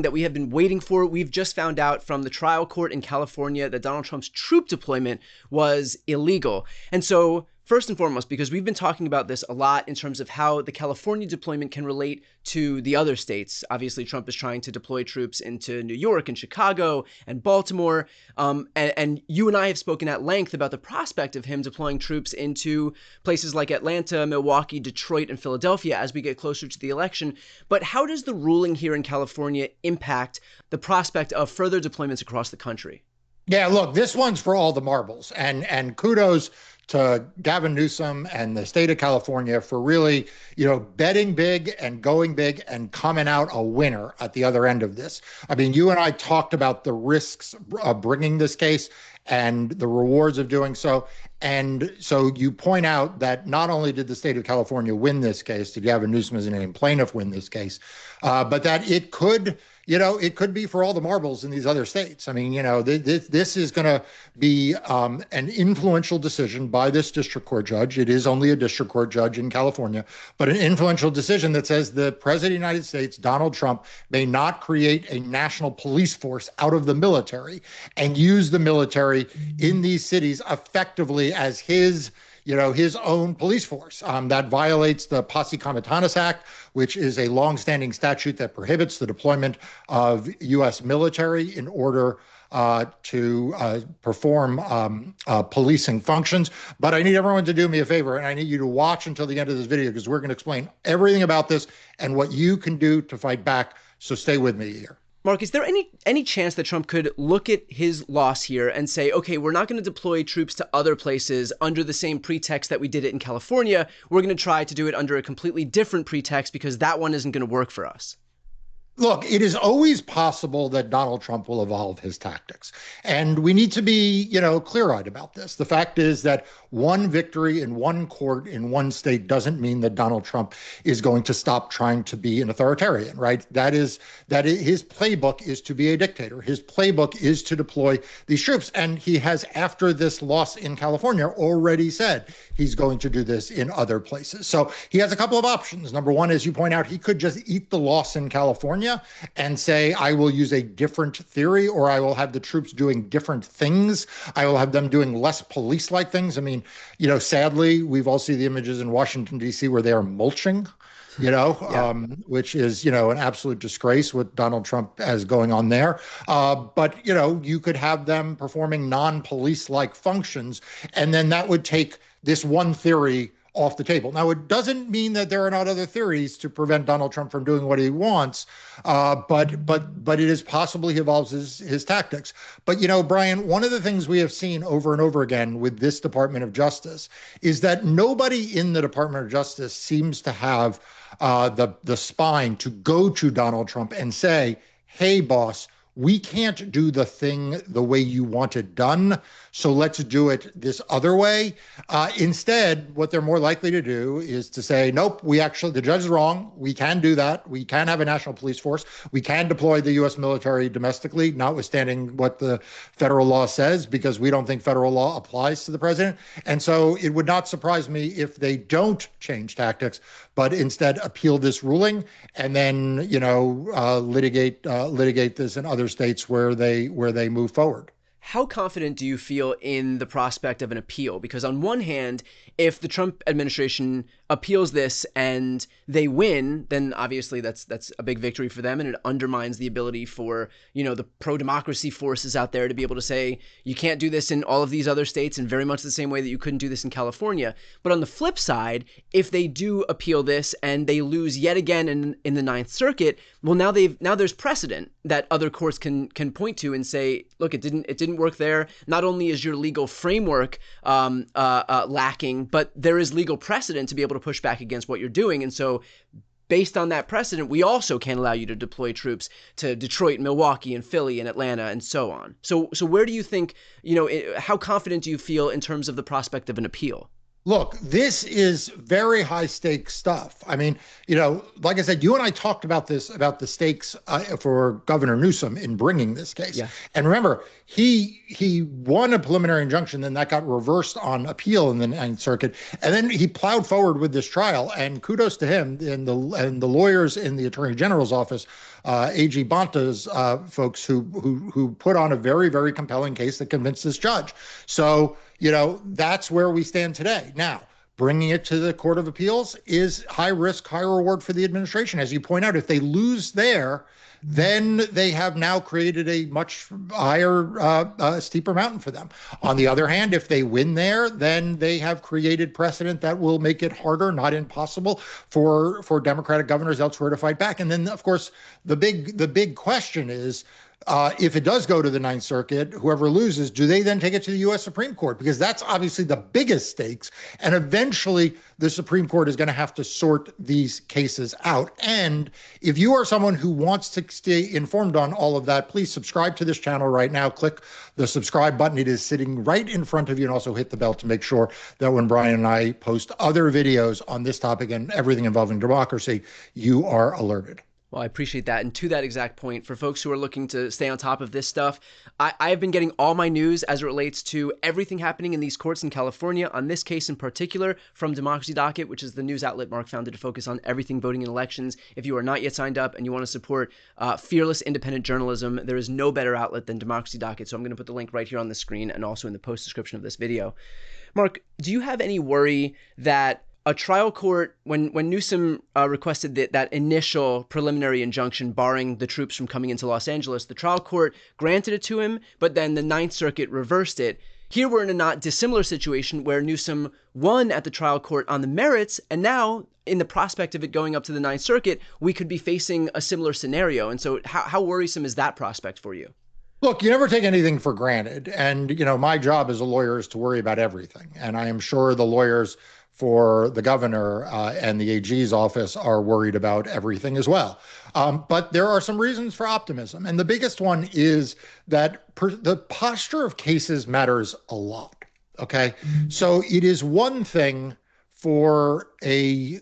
that we have been waiting for. We've just found out from the trial court in California that Donald Trump's troop deployment was illegal. And so, first and foremost, because we've been talking about this a lot in terms of how the California deployment can relate to the other states. Obviously, Trump is trying to deploy troops into New York and Chicago and Baltimore. And you and I have spoken at length about the prospect of him deploying troops into places like Atlanta, Milwaukee, Detroit, and Philadelphia as we get closer to the election. But how does the ruling here in California impact the prospect of further deployments across the country? Yeah, look, this one's for all the marbles, and kudos to Gavin Newsom and the state of California for really, betting big and going big and coming out a winner at the other end of this. I mean, you and I talked about the risks of bringing this case and the rewards of doing so. And so you point out that not only did the state of California win this case, did Gavin Newsom as a named plaintiff win this case, but that it could be for all the marbles in these other states. I mean, this is going to be an influential decision by this district court judge. It is only a district court judge in California, but an influential decision that says the president of the United States, Donald Trump, may not create a national police force out of the military and use the military in these cities effectively as his own police force. That violates the Posse Comitatus Act, which is a longstanding statute that prohibits the deployment of U.S. military in order to perform policing functions. But I need everyone to do me a favor, and I need you to watch until the end of this video because we're going to explain everything about this and what you can do to fight back. So stay with me here. Mark, is there any chance that Trump could look at his loss here and say, okay, we're not going to deploy troops to other places under the same pretext that we did it in California. We're going to try to do it under a completely different pretext because that one isn't going to work for us? Look, it is always possible that Donald Trump will evolve his tactics. And we need to be, clear-eyed about this. The fact is that one victory in one court in one state doesn't mean that Donald Trump is going to stop trying to be an authoritarian, right? That is his playbook is to be a dictator. His playbook is to deploy these troops. And he has, after this loss in California, already said he's going to do this in other places. So he has a couple of options. Number one, as you point out, he could just eat the loss in California and say, I will use a different theory, or I will have the troops doing different things. I will have them doing less police-like things. I mean, sadly, we've all seen the images in Washington, D.C. where they are mulching, which is, an absolute disgrace what Donald Trump has going on there. But, you could have them performing non-police-like functions, and then that would take this one theory off the table. Now, it doesn't mean that there are not other theories to prevent Donald Trump from doing what he wants, but it is possible he evolves his tactics. But, Brian, one of the things we have seen over and over again with this Department of Justice is that nobody in the Department of Justice seems to have the spine to go to Donald Trump and say, hey, boss, we can't do the thing the way you want it done, so let's do it this other way. Instead, what they're more likely to do is to say, nope, the judge is wrong. We can do that. We can have a national police force. We can deploy the U.S. military domestically, notwithstanding what the federal law says, because we don't think federal law applies to the president. And so it would not surprise me if they don't change tactics, but instead appeal this ruling and then, litigate this in other states where they move forward. How confident do you feel in the prospect of an appeal? Because on one hand, if the Trump administration appeals this and they win, then obviously that's a big victory for them, and it undermines the ability for, the pro-democracy forces out there to be able to say, you can't do this in all of these other states in very much the same way that you couldn't do this in California. But on the flip side, if they do appeal this and they lose yet again in the Ninth Circuit, well, now there's precedent that other courts can point to and say, look, it didn't work there. Not only is your legal framework lacking, but there is legal precedent to be able to push back against what you're doing. And so based on that precedent, we also can't allow you to deploy troops to Detroit, Milwaukee, and Philly, and Atlanta, and so on. So where do you think, how confident do you feel in terms of the prospect of an appeal? Look, this is very high stakes stuff. I mean, like I said, you and I talked about this, about the stakes for Governor Newsom in bringing this case. Yeah. And remember, he won a preliminary injunction, then that got reversed on appeal in the Ninth Circuit. And then he plowed forward with this trial, and kudos to him and the lawyers in the Attorney General's office AG Bonta's folks who put on a very, very compelling case that convinced this judge. So, that's where we stand today. Now, bringing it to the Court of Appeals is high risk, high reward for the administration. As you point out, if they lose there, then they have now created a much higher, steeper mountain for them. On the other hand, if they win there, then they have created precedent that will make it harder, not impossible, for Democratic governors elsewhere to fight back. And then, of course, the big question is, if it does go to the Ninth Circuit, whoever loses, do they then take it to the U.S. Supreme Court? Because that's obviously the biggest stakes. And eventually, the Supreme Court is going to have to sort these cases out. And if you are someone who wants to stay informed on all of that, please subscribe to this channel right now. Click the subscribe button. It is sitting right in front of you. And also hit the bell to make sure that when Brian and I post other videos on this topic and everything involving democracy, you are alerted. Well, I appreciate that. And to that exact point, for folks who are looking to stay on top of this stuff, I've been getting all my news as it relates to everything happening in these courts in California, on this case in particular, from Democracy Docket, which is the news outlet Marc founded to focus on everything voting in elections. If you are not yet signed up and you want to support fearless, independent journalism, there is no better outlet than Democracy Docket. So I'm going to put the link right here on the screen and also in the post description of this video. Marc, do you have any worry that a trial court, when Newsom requested that initial preliminary injunction barring the troops from coming into Los Angeles, the trial court granted it to him, but then the Ninth Circuit reversed it. Here we're in a not dissimilar situation where Newsom won at the trial court on the merits, and now in the prospect of it going up to the Ninth Circuit, we could be facing a similar scenario. And so how worrisome is that prospect for you? Look, you never take anything for granted. And, my job as a lawyer is to worry about everything. And I am sure the lawyers for the governor and the AG's office are worried about everything as well. But there are some reasons for optimism. And the biggest one is that the posture of cases matters a lot. Okay. So it is one thing for a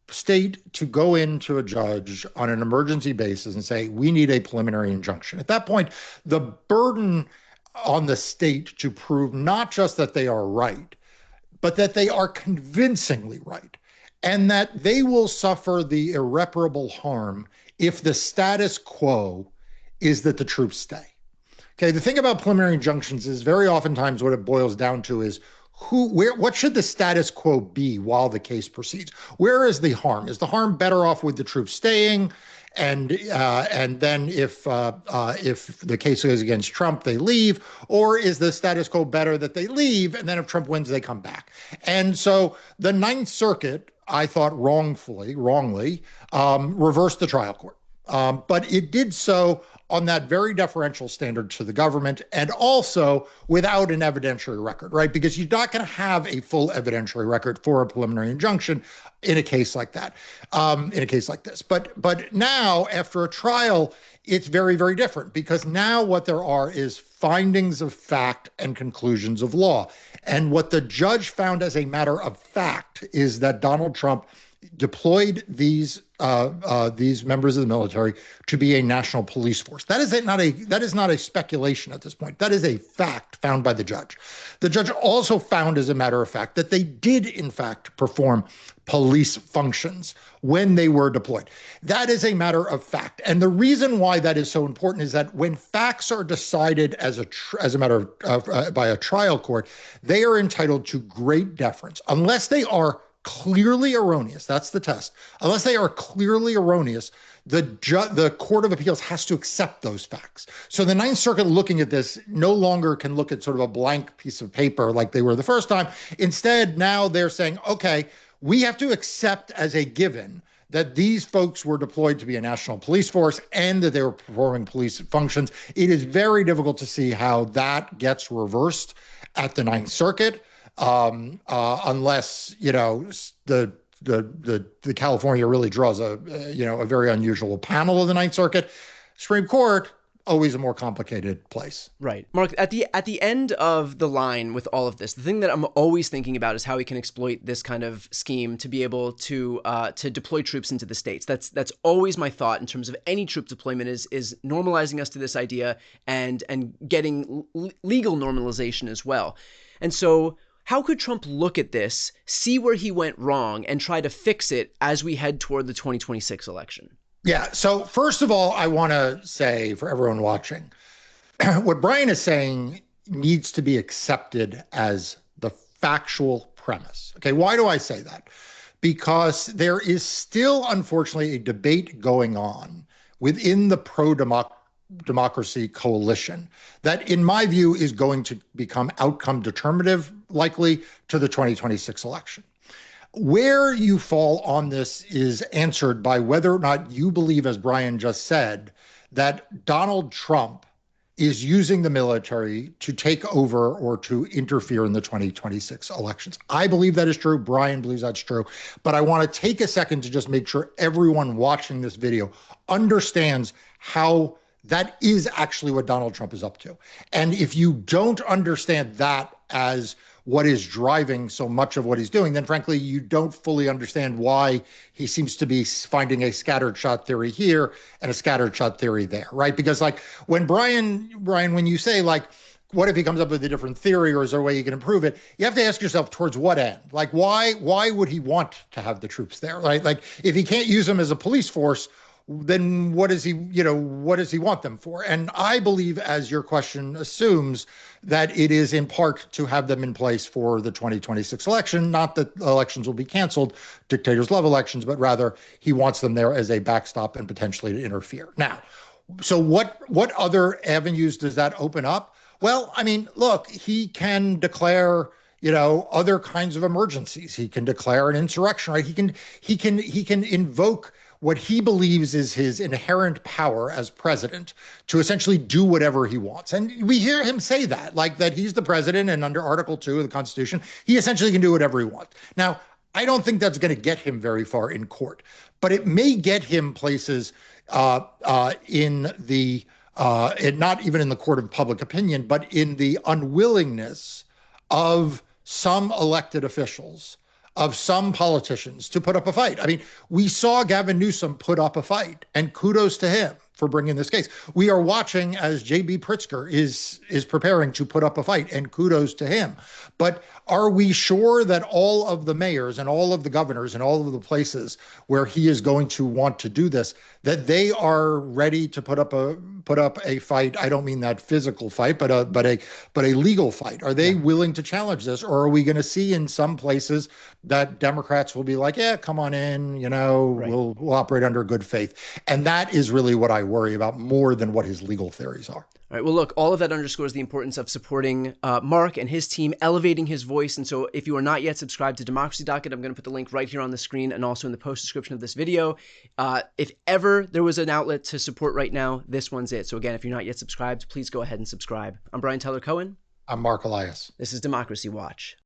state to go into a judge on an emergency basis and say, we need a preliminary injunction. At that point, the burden on the state to prove not just that they are right, but that they are convincingly right, and that they will suffer the irreparable harm if the status quo is that the troops stay. Okay, the thing about preliminary injunctions is very oftentimes what it boils down to is what should the status quo be while the case proceeds? Where is the harm? Is the harm better off with the troops staying? And then if the case goes against Trump, they leave, or is the status quo better that they leave, and then if Trump wins, they come back? And so the Ninth Circuit, I thought wrongly, reversed the trial court, but it did so on that very deferential standard to the government, and also without an evidentiary record, right? Because you're not going to have a full evidentiary record for a preliminary injunction in a case like that, in a case like this. But now, after a trial, it's very, very different, because now what there are is findings of fact and conclusions of law. And what the judge found as a matter of fact is that Donald Trump deployed these members of the military to be a national police force. That is not a speculation at this point. That is a fact found by the judge. The judge also found, as a matter of fact, that they did in fact perform police functions when they were deployed. That is a matter of fact. And the reason why that is so important is that when facts are decided as a matter of by a trial court, they are entitled to great deference unless they are clearly erroneous. That's the test. Unless they are clearly erroneous, the Court of Appeals has to accept those facts. So the Ninth Circuit, looking at this, no longer can look at sort of a blank piece of paper like they were the first time. Instead, now they're saying, okay, we have to accept as a given that these folks were deployed to be a national police force and that they were performing police functions. It is very difficult to see how that gets reversed at the Ninth Circuit. Unless, the California really draws a very unusual panel of the Ninth Circuit. Supreme Court, always a more complicated place. Right. Marc, at the end of the line with all of this, the thing that I'm always thinking about is how we can exploit this kind of scheme to be able to deploy troops into the states. That's always my thought in terms of any troop deployment is normalizing us to this idea and getting legal normalization as well. And so how could Trump look at this, see where he went wrong, and try to fix it as we head toward the 2026 election? Yeah. So first of all, I want to say for everyone watching, what Brian is saying needs to be accepted as the factual premise. Okay. Why do I say that? Because there is still, unfortunately, a debate going on within the democracy coalition that, in my view, is going to become outcome determinative, likely to the 2026 election. Where you fall on this is answered by whether or not you believe, as Brian just said, that Donald Trump is using the military to take over or to interfere in the 2026 elections. I believe that is true. Brian believes that's true. But I want to take a second to just make sure everyone watching this video understands how that is actually what Donald Trump is up to. And if you don't understand that as what is driving so much of what he's doing, then frankly, you don't fully understand why he seems to be finding a scattered shot theory here and a scattered shot theory there, right? Because like when Brian, when you say like, what if he comes up with a different theory or is there a way you can improve it? You have to ask yourself towards what end? Like why would he want to have the troops there, right? Like if he can't use them as a police force, then what does what does he want them for? And I believe, as your question assumes, that it is in part to have them in place for the 2026 election. Not that elections will be canceled, dictators love elections, but rather he wants them there as a backstop and potentially to interfere. Now, so what other avenues does that open up? Well, I mean, look, he can declare other kinds of emergencies. He can declare an insurrection, right? He can invoke what he believes is his inherent power as president to essentially do whatever he wants. And we hear him say that, like that he's the president and under Article 2 of the Constitution, he essentially can do whatever he wants. Now, I don't think that's going to get him very far in court, but it may get him places in the, not even in the court of public opinion, but in the unwillingness of some elected officials, of some politicians to put up a fight. I mean, we saw Gavin Newsom put up a fight, and kudos to him for bringing this case. We are watching as J.B. Pritzker is preparing to put up a fight, and kudos to him. But are we sure that all of the mayors and all of the governors and all of the places where he is going to want to do this, that they are ready to put up a fight? I don't mean that physical fight, but a legal fight. Are they willing to challenge this, or are we going to see in some places that Democrats will be like, yeah, come on in, Right. we'll operate under good faith? And that is really what I worry about more than what his legal theories are. All right. Well, look, all of that underscores the importance of supporting Marc and his team, elevating his voice. And so if you are not yet subscribed to Democracy Docket, I'm going to put the link right here on the screen and also in the post description of this video. If ever there was an outlet to support right now, this one's it. So again, if you're not yet subscribed, please go ahead and subscribe. I'm Brian Tyler Cohen. I'm Marc Elias. This is Democracy Watch.